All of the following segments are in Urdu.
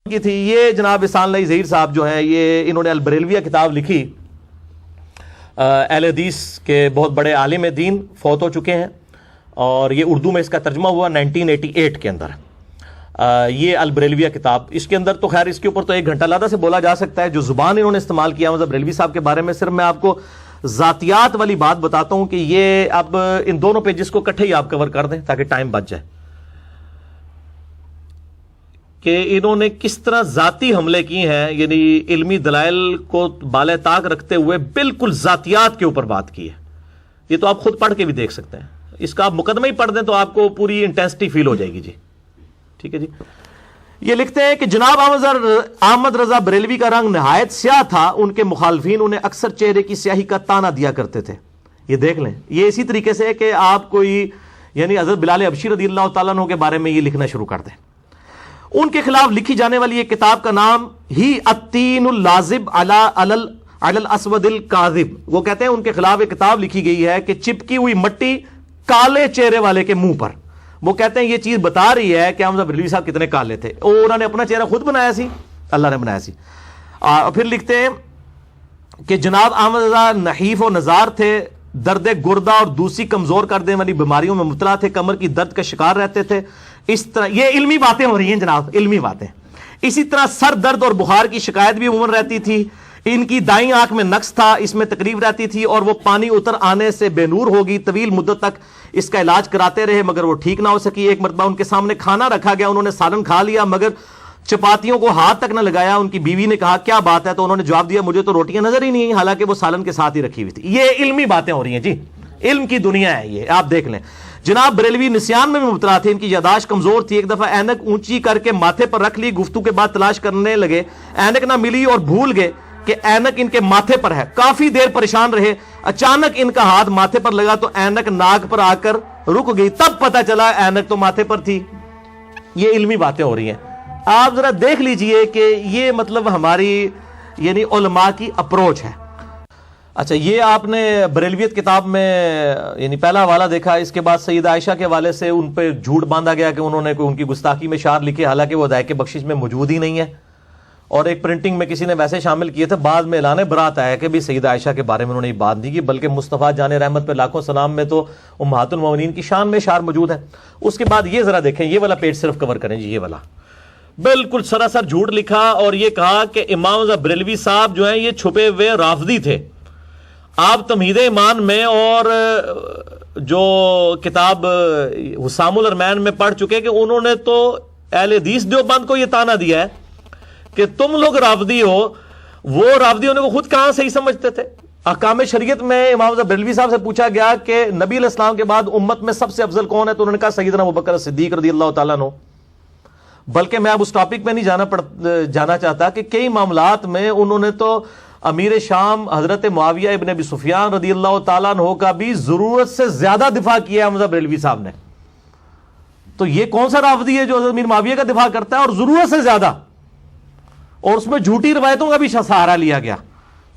کی تھی یہ جناب احسان اللہ ظہیر صاحب جو ہیں یہ انہوں نے البریلویہ کتاب لکھی. اہل حدیث کے بہت بڑے عالم دین فوت ہو چکے ہیں اور یہ اردو میں اس کا ترجمہ ہوا 1988 کے اندر. یہ البریلویہ کتاب, اس کے اندر تو خیر اس کے اوپر تو 1 گھنٹہ علیحدہ سے بولا جا سکتا ہے. جو زبان انہوں نے استعمال کیا مطلب بریلوی صاحب کے بارے میں, صرف میں آپ کو ذاتیات والی بات بتاتا ہوں کہ یہ اب ان دونوں پیجز کو اکٹھے ہی آپ کور کر دیں تاکہ ٹائم بچ جائے, کہ انہوں نے کس طرح ذاتی حملے کی ہیں, یعنی علمی دلائل کو بالائے طاق رکھتے ہوئے بالکل ذاتیات کے اوپر بات کی ہے. یہ تو آپ خود پڑھ کے بھی دیکھ سکتے ہیں, اس کا آپ مقدمہ ہی پڑھ دیں تو آپ کو پوری انٹینسٹی فیل ہو جائے گی. جی ٹھیک ہے جی. یہ لکھتے ہیں کہ جناب احمد رضا بریلوی کا رنگ نہایت سیاہ تھا, ان کے مخالفین انہیں اکثر چہرے کی سیاہی کا تانا دیا کرتے تھے. یہ دیکھ لیں, یہ اسی طریقے سے ہے کہ آپ کوئی یعنی حضرت بلال حبشی رضی اللہ تعالیٰ عنہ کے بارے میں یہ لکھنا شروع کر دیں. ان کے خلاف لکھی جانے والی یہ کتاب کا نام ہی التین اللازب علی الاسود الکاذب. وہ کہتے ہیں ان کے خلاف ایک کتاب لکھی گئی ہے کہ چپکی ہوئی مٹی کالے چہرے والے کے منہ پر. وہ کہتے ہیں یہ چیز بتا رہی ہے کہ احمد بریلوی صاحب کتنے کالے تھے, اور انہوں نے اپنا چہرہ خود بنایا سی, اللہ نے بنایا سی. پھر لکھتے ہیں کہ جناب احمد رضا نحیف و نزار تھے, درد گردہ اور دوسری کمزور کر دینے والی بیماریوں میں مبتلا تھے, کمر کی درد کا شکار رہتے تھے. اس طرح یہ علمی باتیں ہو رہی ہیں جناب, علمی باتیں. اسی طرح سر درد اور بخار کی شکایت بھی عموماً رہتی تھی. ان کی دائیں آنکھ میں نقص تھا, اس میں تکلیف رہتی تھی اور وہ پانی اتر آنے سے بے نور ہوگی. طویل مدت تک اس کا علاج کراتے رہے مگر وہ ٹھیک نہ ہو سکی. ایک مرتبہ ان کے سامنے کھانا رکھا گیا, انہوں نے سالن کھا لیا مگر چپاتیوں کو ہاتھ تک نہ لگایا. ان کی بیوی نے کہا کیا بات ہے, تو انہوں نے جواب دیا مجھے تو روٹیاں نظر ہی نہیں, حالانکہ وہ سالن کے ساتھ ہی رکھی ہوئی تھی. یہ علمی باتیں ہو رہی ہیں جی, علم کی دنیا ہے یہ, آپ دیکھ لیں. جناب بریلوی نسیان میں بھی مبتلا تھے, ان کی یاداشت کمزور تھی. ایک دفعہ اینک اونچی کر کے ماتھے پر رکھ لی, گفتگو کے بعد تلاش کرنے لگے, اینک نہ ملی اور بھول گئے کہ اینک ان کے ماتھے پر ہے. کافی دیر پریشان رہے, اچانک ان کا ہاتھ ماتھے پر لگا تو اینک ناک پر آ کر رک گئی, تب پتہ چلا اینک تو ماتھے پر تھی. یہ علمی باتیں ہو رہی ہیں, آپ ذرا دیکھ لیجئے کہ یہ مطلب ہماری یعنی علماء کی اپروچ ہے. اچھا, یہ آپ نے بریلویت کتاب میں یعنی پہلا حوالہ دیکھا. اس کے بعد سیدہ عائشہ کے حوالے سے ان پہ جھوٹ باندھا گیا کہ انہوں نے کوئی ان کی گستاخی میں اشعار لکھے, حالانکہ وہ ہدایت بخشش میں موجود ہی نہیں ہے. اور ایک پرنٹنگ میں کسی نے ویسے شامل کیے تھے, بعد میں اعلان برات آیا کہ بھی سیدہ عائشہ کے بارے میں انہوں نے یہ بات نہیں کی, بلکہ مصطفیٰ جان رحمت پہ لاکھوں سلام میں تو امہات المومنین کی شان میں اشعار موجود ہے. اس کے بعد یہ ذرا دیکھیں, یہ والا پیج صرف کور کریں جی, یہ والا بالکل سراسر جھوٹ لکھا اور یہ کہا کہ امام رضا بریلوی صاحب جو ہیں یہ چھپے ہوئے رافضی تھے. آپ تمہید ایمان میں اور جو کتاب حسام الارمین میں پڑھ چکے کہ انہوں نے تو اہل حدیث دیوبند کو یہ تانا دیا ہے کہ تم لوگ رافضی ہو. وہ رافضی ہونے کو خود کہاں صحیح سمجھتے تھے. احکام شریعت میں امام رضا بریلوی صاحب سے پوچھا گیا کہ نبی علیہ السلام کے بعد امت میں سب سے افضل کون ہے, تو انہوں نے کہا سیدنا ابوبکر صدیق رضی اللہ تعالیٰ عنہ. بلکہ میں اب اس ٹاپک پہ نہیں جانا چاہتا کہ کئی معاملات میں انہوں نے تو امیر شام حضرت معاویہ ابن ابی سفیان رضی اللہ تعالیٰ عنہ کا بھی ضرورت سے زیادہ دفاع کیا ہے حضرت بریلوی صاحب نے. تو یہ کون سا رافضی ہے جو حضرت امیر معاویہ کا دفاع کرتا ہے اور ضرورت سے زیادہ, اور اس میں جھوٹی روایتوں کا بھی سہارا لیا گیا.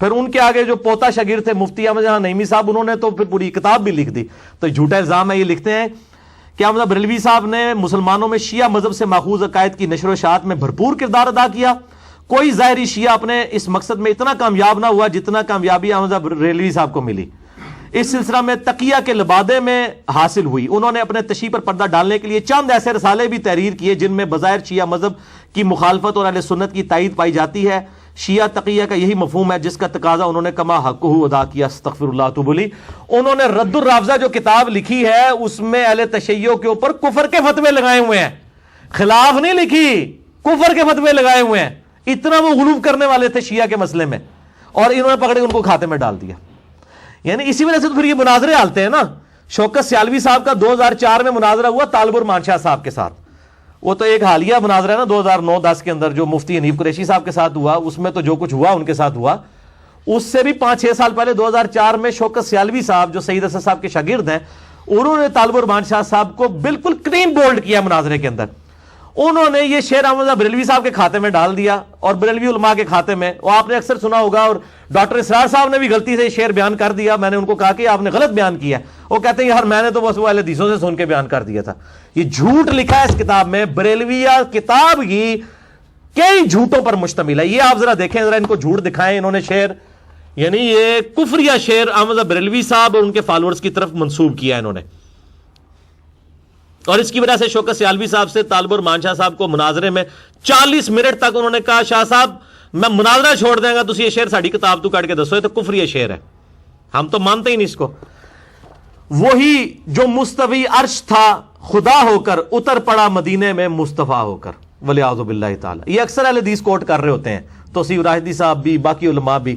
پھر ان کے آگے جو پوتا شاگرد تھے مفتی احمد جہاں نعیمی صاحب, انہوں نے تو پھر پوری کتاب بھی لکھ دی. تو جھوٹا الزام ہے. یہ لکھتے ہیں کہ احمد بریلوی صاحب نے مسلمانوں میں شیعہ مذہب سے ماخوذ عقائد کی نشر و اشاعت میں بھرپور کردار ادا کیا. کوئی ظاہری شیعہ اپنے اس مقصد میں اتنا کامیاب نہ ہوا جتنا کامیابی احمد بریلوی صاحب کو ملی. اس سلسلہ میں تقیہ کے لبادے میں حاصل ہوئی. انہوں نے اپنے تشیع پر پردہ ڈالنے کے لیے چند ایسے رسالے بھی تحریر کیے جن میں بظاہر شیعہ مذہب کی مخالفت اور اہل سنت کی تائید پائی جاتی ہے. شیعہ تقیہ کا یہی مفہوم ہے جس کا تقاضا انہوں نے کما حقہ ادا کیا. استغفر اللہ تو بولی. انہوں نے رد الرافضہ جو کتاب لکھی ہے اس میں اہل تشیع کے اوپر کفر کے فتوے لگائے ہوئے ہیں, خلاف نہیں لکھی, کفر کے فتوے لگائے ہوئے ہیں. اتنا وہ غلو کرنے والے تھے شیعہ کے مسئلے میں, اور انہوں نے پکڑے ان کو کھاتے میں ڈال دیا. یعنی اسی وجہ سے تو پھر یہ مناظرے آلتے ہیں نا. شوکت سیالوی صاحب کا 2004 میں مناظرہ ہوا طالب الرحمان شاہ صاحب کے ساتھ. وہ تو ایک حالیہ مناظرہ ہے نا 2009-10 کے اندر جو مفتی حنیف قریشی صاحب کے ساتھ ہوا, اس میں تو جو کچھ ہوا ان کے ساتھ ہوا. اس سے بھی 5-6 سال پہلے 2004 میں شوکت سیالوی صاحب جو سید اسد صاحب کے شاگرد ہیں, انہوں نے طالب الرحمان شاہ صاحب کو بالکل کلین بولڈ کیا مناظرے کے اندر. انہوں نے یہ شعر احمد بریلوی صاحب کے کھاتے میں ڈال دیا اور بریلوی علماء کے کھاتے میں. وہ آپ نے اکثر سنا ہوگا, اور ڈاکٹر اسرار صاحب نے بھی غلطی سے یہ شعر بیان کر دیا. میں نے ان کو کہا کہ آپ نے غلط بیان کیا. وہ کہتے ہیں یار میں نے تو بس وہ اہل حدیثوں سے سن کے بیان کر دیا تھا. یہ جھوٹ لکھا ہے اس کتاب میں. بریلویہ کتاب کی کئی جھوٹوں پر مشتمل ہے. یہ آپ ذرا دیکھیں, ذرا ان کو جھوٹ دکھائیں انہوں نے شعر, یعنی یہ کفریہ شعر احمد بریلوی صاحب اور ان کے فالوورز کی طرف منسوب کیا انہوں نے. اور اس کی وجہ سے شوکت سیالوی صاحب سے طالب الرحمان شاہ صاحب کو مناظرے میں 40 منٹ تک انہوں نے کہا, شاہ صاحب میں مناظرہ چھوڑ دیں گا, تسی یہ شعر ساڑی کتاب تو کاٹ کے دسو, یہ تو کفریہ شعر ہے, ہم تو مانتے ہی نہیں اس کو. وہی جو مستوی عرش تھا خدا ہو کر, اتر پڑا مدینے میں مصطفیٰ ہو کر, ولیعوذ باللہ تعالی. یہ اکثر اہل حدیث کوٹ کر رہے ہوتے ہیں, توصیف راشدی صاحب بھی, باقی علماء بھی.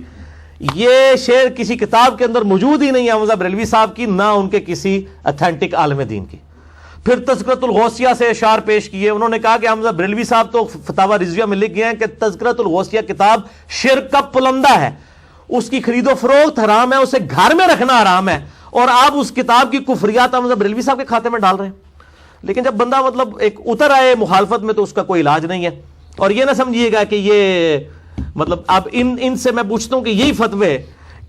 یہ شعر کسی کتاب کے اندر موجود ہی نہیں ہے احمد بریلوی صاحب کی, نہ ان کے کسی اتھینٹک عالم دین کی. پھر تذکرۃ الغوثیہ سے اشعار پیش کیے. انہوں نے کہا کہ احمد بریلوی صاحب تو فتاوی رضویہ میں لکھ گئے ہیں کہ تذکرۃ الغوثیہ کتاب شرک کا پلندہ ہے, اس کی خرید و فروخت حرام ہے, اسے گھر میں رکھنا حرام ہے, اور آپ اس کتاب کی کفریات احمد بریلوی صاحب کے کھاتے میں ڈال رہے ہیں. لیکن جب بندہ مطلب ایک اتر آئے مخالفت میں تو اس کا کوئی علاج نہیں ہے. اور یہ نہ سمجھیے گا کہ یہ مطلب اب ان سے میں پوچھتا ہوں کہ یہی فتوے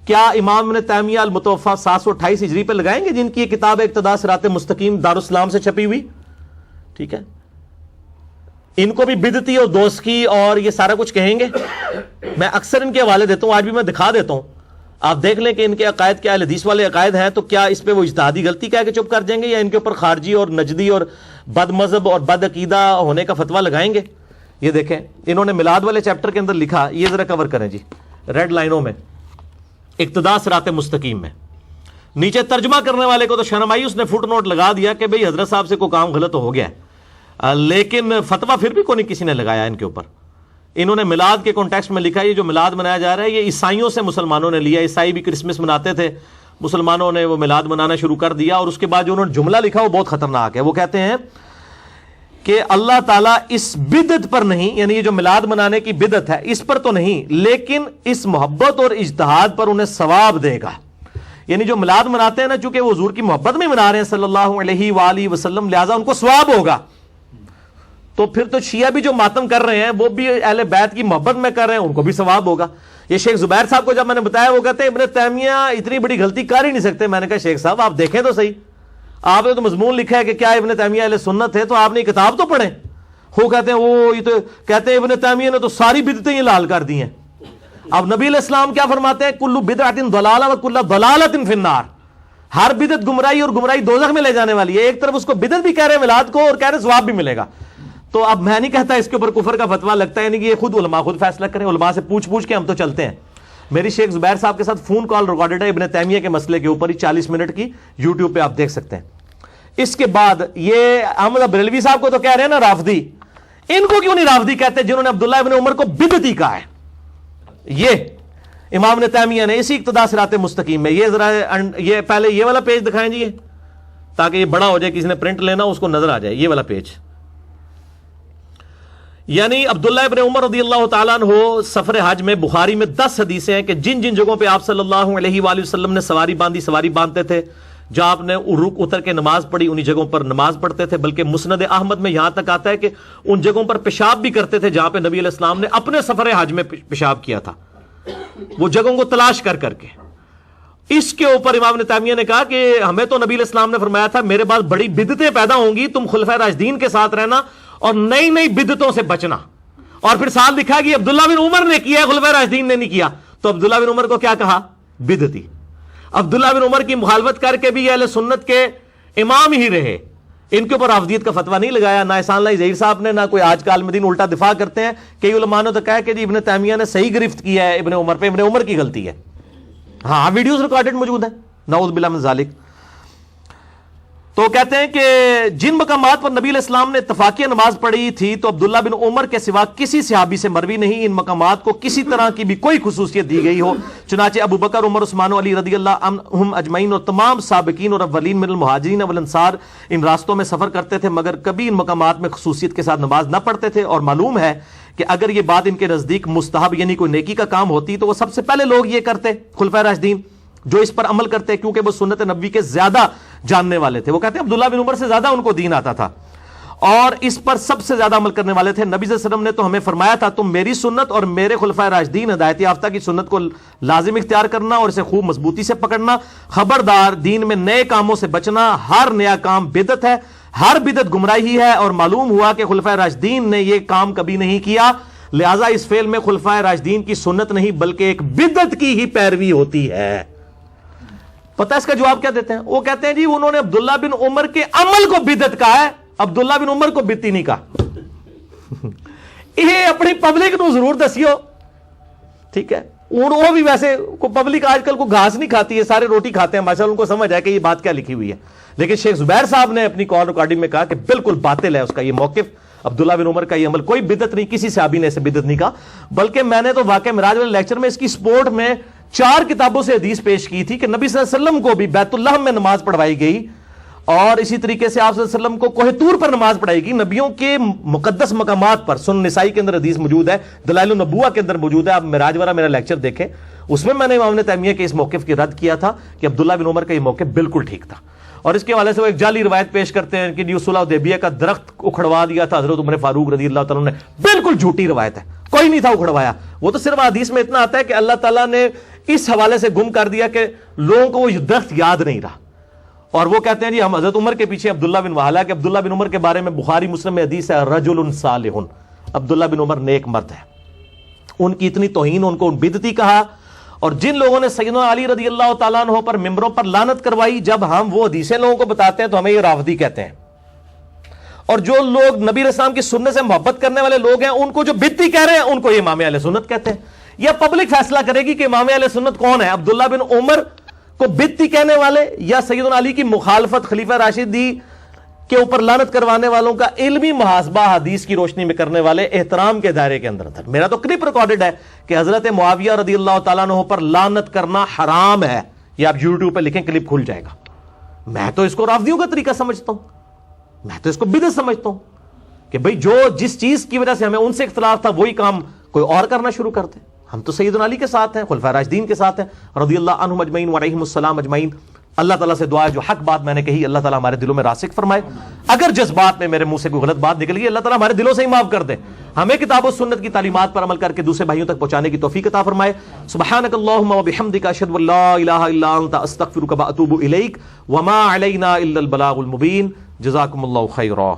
کیا امام ابن تیمیہ المتوفیٰ 728 ہجری پہ لگائیں گے, جن کی یہ کتاب اقتداء صراط مستقیم دارالاسلام سے چھپی ہوئی؟ ٹھیک ہے, ان کو بھی بدعتی اور دوستی اور یہ سارا کچھ کہیں گے. میں اکثر ان کے حوالے دیتا ہوں, آج بھی میں دکھا دیتا ہوں, آپ دیکھ لیں کہ ان کے عقائد کیا اہل حدیث والے عقائد ہیں, تو کیا اس پہ وہ اجتہادی غلطی کہہ کے چپ کر جائیں گے, یا ان کے اوپر خارجی اور نجدی اور بد مذہب اور بد عقیدہ ہونے کا فتویٰ لگائیں گے. یہ دیکھیں انہوں نے میلاد والے چیپٹر کے اندر لکھا, یہ ذرا کور کریں جی ریڈ لائنوں میں, اقتداء صراط مستقیم میں. نیچے ترجمہ کرنے والے کو تو شرم آئی, اس نے فٹ نوٹ لگا دیا کہ بھئی حضرت صاحب سے کوئی کام غلط ہو گیا ہے, لیکن فتویٰ پھر بھی کوئی نہیں کسی نے لگایا ان کے اوپر. انہوں نے میلاد کے کانٹیکسٹ میں لکھا, یہ جو میلاد منایا جا رہا ہے یہ عیسائیوں سے مسلمانوں نے لیا. عیسائی بھی کرسمس مناتے تھے, مسلمانوں نے وہ میلاد منانا شروع کر دیا. اور اس کے بعد جو انہوں نے جملہ لکھا وہ بہت خطرناک ہے. وہ کہتے ہیں کہ اللہ تعالیٰ اس بدعت پر نہیں, یعنی یہ جو میلاد منانے کی بدعت ہے اس پر تو نہیں, لیکن اس محبت اور اجتہاد پر انہیں ثواب دے گا. یعنی جو میلاد مناتے ہیں نا, چونکہ وہ حضور کی محبت میں منا رہے ہیں صلی اللہ علیہ وآلہ وسلم, لہذا ان کو ثواب ہوگا. تو پھر تو شیعہ بھی جو ماتم کر رہے ہیں وہ بھی اہل بیت کی محبت میں کر رہے ہیں, ان کو بھی ثواب ہوگا. یہ شیخ زبیر صاحب کو جب میں نے بتایا, وہ کہتے ہیں ابن تیمیہ اتنی بڑی غلطی کر ہی نہیں سکتے. میں نے کہا شیخ صاحب آپ دیکھیں تو صحیح, آپ نے تو مضمون لکھا ہے کہ کیا ابن تیمیہ اہل سنت ہے, تو آپ نے کتاب تو پڑھیں. وہ کہتے ہیں وہ یہ تو کہتے ہیں ابن تیمیہ نے تو ساری بدعتیں ہی لال کر دی ہیں. اب نبی علیہ السلام کیا فرماتے ہیں, کل بدعۃ ضلالہ وکل ضلالۃ فی النار, ہر بدعت گمراہی اور گمراہی دوزخ میں لے جانے والی ہے. ایک طرف اس کو بدعت بھی کہہ رہے ہیں میلاد کو, اور کہہ رہے ہیں ثواب بھی ملے گا. تو اب میں نہیں کہتا اس کے اوپر کفر کا فتویٰ لگتا ہے, یعنی کہ یہ خود علماء خود فیصلہ کریں, علماء سے پوچھ کے ہم تو چلتے ہیں. میری شیخ زبیر صاحب کے ساتھ فون کال ریکارڈڈ ہے ابن تیمیہ کے مسئلے کے اوپر ہی, 40 منٹ کی, یوٹیوب پہ آپ دیکھ سکتے ہیں. اس کے بعد یہ احمد بریلوی صاحب کو تو کہہ رہے ہیں نا رافضی, ان کو کیوں نہیں رافضی کہتے جنہوں نے عبداللہ ابن عمر کو بدعتی کہا ہے؟ یہ امام ابن تیمیہ نے اسی اقتداء صراط مستقیم میں, یہ ذرا یہ پہلے یہ والا پیج دکھائیں جی, تاکہ یہ بڑا ہو جائے, کسی نے پرنٹ لینا اس کو نظر آ جائے. یہ والا پیج, یعنی عبداللہ ابن عمر رضی اللہ تعالیٰ عنہ سفر حج میں بخاری میں 10 حدیثیں ہیں کہ جن جن جگہوں پہ آپ صلی اللہ علیہ وآلہ وسلم نے سواری باندھتے تھے, جہاں آپ نے رک اتر کے نماز پڑھی انہی جگہوں پر نماز پڑھتے تھے. بلکہ مسند احمد میں یہاں تک آتا ہے کہ ان جگہوں پر پیشاب بھی کرتے تھے جہاں پہ نبی علیہ السلام نے اپنے سفر حج میں پیشاب کیا تھا, وہ جگہوں کو تلاش کر کے. اس کے اوپر امام ابن تیمیہ نے کہا کہ ہمیں تو نبی علیہ السلام نے فرمایا تھا میرے بعد بڑی بدعتیں پیدا ہوں گی, تم خلفائے راشدین کے ساتھ رہنا اور نئی نئی بدعتوں سے بچنا. اور پھر ساتھ لکھا کہ عبداللہ بن عمر نے کیا ہے, خلفائے راشدین نے نہیں کیا. تو عبداللہ بن عمر کو کیا کہا؟ بدعتی. عبداللہ بن عمر کی مخالفت کر کے بھی یہ اہل سنت کے امام ہی رہے, ان کے اوپر رافضیت کا فتویٰ نہیں لگایا, نہ احسان اللہ ظہیر صاحب نے, نہ کوئی آج کا عالم دین. الٹا دفاع کرتے ہیں. کئی علماء نے تو کہا کہ جی ابن تیمیہ نے صحیح گرفت کیا ہے ابن عمر پہ, ابن عمر کی غلطی ہے. ہاں ویڈیوز ریکارڈڈ موجود ہیں, نعوذ باللہ من ذالک. تو کہتے ہیں کہ جن مقامات پر نبی علیہ السلام نے اتفاقیہ نماز پڑھی تھی تو عبداللہ بن عمر کے سوا کسی صحابی سے مروی نہیں ان مقامات کو کسی طرح کی بھی کوئی خصوصیت دی گئی ہو. چنانچہ ابو بکر, عمر, عثمان و علی رضی اللہ عنہم اجمعین اور تمام سابقین اور اولین من المہاجرین والانصار ان راستوں میں سفر کرتے تھے, مگر کبھی ان مقامات میں خصوصیت کے ساتھ نماز نہ پڑھتے تھے. اور معلوم ہے کہ اگر یہ بات ان کے نزدیک مستحب یعنی کوئی نیکی کا کام ہوتی تو وہ سب سے پہلے لوگ یہ کرتے, خلفائے راشدین جو اس پر عمل کرتے, کیونکہ وہ سنت نبوی کے زیادہ جاننے والے تھے. وہ کہتے ہیں عبداللہ بن عمر سے زیادہ ان کو دین آتا تھا اور اس پر سب سے زیادہ عمل کرنے والے تھے. نبی صلی اللہ علیہ وسلم نے تو ہمیں فرمایا تھا تم میری سنت اور میرے خلفائے راشدین ہدایت یافتہ کی سنت کو لازم اختیار کرنا اور اسے خوب مضبوطی سے پکڑنا. خبردار دین میں نئے کاموں سے بچنا, ہر نیا کام بدعت ہے, ہر بدعت گمراہی ہے. اور معلوم ہوا کہ خلفائے راشدین نے یہ کام کبھی نہیں کیا لہٰذا اس فعل میں خلفائے راشدین کی سنت نہیں بلکہ ایک بدعت کی ہی پیروی ہوتی ہے۔ پتہ اس کا جواب کیا دیتے ہیں؟ وہ کہتے ہیں جی انہوں نے عبداللہ بن عمر کے عمل کو بدعت کہا ہے، عبداللہ بن عمر کو بدعتی نہیں کہا۔ یہ اپنی پبلک نو ضرور دسیو، ٹھیک ہے؟ وہ بھی ویسے پبلک آج کل کو گھاس نہیں کھاتی ہے، سارے روٹی کھاتے ہیں ماشاءاللہ، ان کو سمجھ ہے کہ یہ بات کیا لکھی ہوئی ہے۔ لیکن شیخ زبیر صاحب نے اپنی کال ریکارڈنگ میں کہا کہ بالکل باطل ہے اس کا یہ موقف، عبداللہ بن عمر کا یہ عمل کوئی بدعت نہیں، کسی صحابی نے اسے بدعت نہیں کہا۔ بلکہ میں نے تو واقعہ معراج والے لیکچر میں اس کی سپورٹ میں 4 کتابوں سے حدیث پیش کی تھی کہ نبی صلی اللہ علیہ وسلم کو بھی بیت اللہ میں نماز پڑھوائی گئی، اور اسی طریقے سے آپ صلی اللہ علیہ وسلم کو کوہ طور پر نماز پڑھائی گئی۔ نبیوں کے مقدس مقامات پر سنن نسائی کے اندر حدیث موجود ہے، دلائل النبوہ کے اندر موجود ہے، آپ معراج والا میرا لیکچر دیکھیں، اس میں میں نے امام ابن تیمیہ کے اس موقف کی رد کیا تھا کہ عبداللہ بن عمر کا یہ موقف بالکل ٹھیک تھا۔ اور اس کے حوالے سے وہ ایک جعلی روایت پیش کرتے ہیں کہ جو صلح حدیبیہ کا درخت اکھڑوا دیا تھا حضرت عمر فاروق رضی اللہ تعالیٰ نے، بالکل جھوٹی روایت ہے، کوئی نہیں تھا اکھڑوایا۔ وہ تو صرف حدیث میں اتنا آتا ہے کہ اللہ تعالیٰ نے اس حوالے سے گم کر دیا کہ لوگوں کو وہ درخت یاد نہیں رہا۔ اور وہ کہتے ہیں جی ہم حضرت عمر کے پیچھے عبداللہ بن وہالہ کہ عبداللہ بن عمر کے بارے میں بخاری مسلم میں حدیث ہے رجل صالح، عبداللہ بن عمر نیک مرد ہے۔ ان کی اتنی توہین، ان کو بدعتی کہا۔ اور جن لوگوں نے سیدنا علی رضی اللہ تعالیٰ عنہ پر ممبروں پر لعنت کروائی، جب ہم وہ حدیثیں لوگوں کو بتاتے ہیں تو ہمیں یہ رافضی کہتے ہیں۔ اور جو لوگ نبی علیہ السلام کی سنت سے محبت کرنے والے لوگ ہیں، ان کو جو بدعتی کہہ رہے ہیں ان کو یہ امام اہل سنت کہتے ہیں۔ یا پبلک فیصلہ کرے گی کہ امام اہل سنت کون ہے، عبداللہ بن عمر کو بدعتی کہنے والے یا سیدنا علی کی مخالفت خلیفہ راشدی کے اوپر لعنت کروانے والوں کا علمی محاسبہ حدیث کی روشنی میں کرنے والے احترام کے دائرے کے اندر تھا۔ میرا تو کلپ ریکارڈڈ ہے کہ حضرت معاویہ رضی اللہ تعالیٰ عنہ پر لعنت کرنا حرام ہے، یہ آپ یوٹیوب پہ لکھیں کلپ کھل جائے گا۔ میں تو اس کو رافضیوں کا طریقہ سمجھتا ہوں، میں تو اس کو بدعت سمجھتا ہوں کہ بھئی جو جس چیز کی وجہ سے ہمیں ان سے اختلاف تھا وہی کام کوئی اور کرنا شروع کر دے۔ ہم تو سیدنا علی کے ساتھ ہیں، خلفائے راشدین کے ساتھ ہیں رضی اللہ عنہم اجمعین وعلیہم السلام اجمعین۔ اللہ تعالیٰ سے دعا ہے جو حق بات میں نے کہی اللہ تعالیٰ ہمارے دلوں میں راسخ فرمائے، اگر جذبات میں میرے منہ سے کوئی غلط بات نکل گئی اللہ تعالیٰ ہمارے دلوں سے ہی معاف کر دے، ہمیں کتاب و سنت کی تعلیمات پر عمل کر کے دوسرے بھائیوں تک پہنچانے کی توفیق عطا فرمائے۔ سبحانک اللہم وبحمدک اشہد ان لا الہ الا انت استغفرک واتوب الیک وما علینا الا البلاغ المبین۔ جزاکم اللہ خیرا۔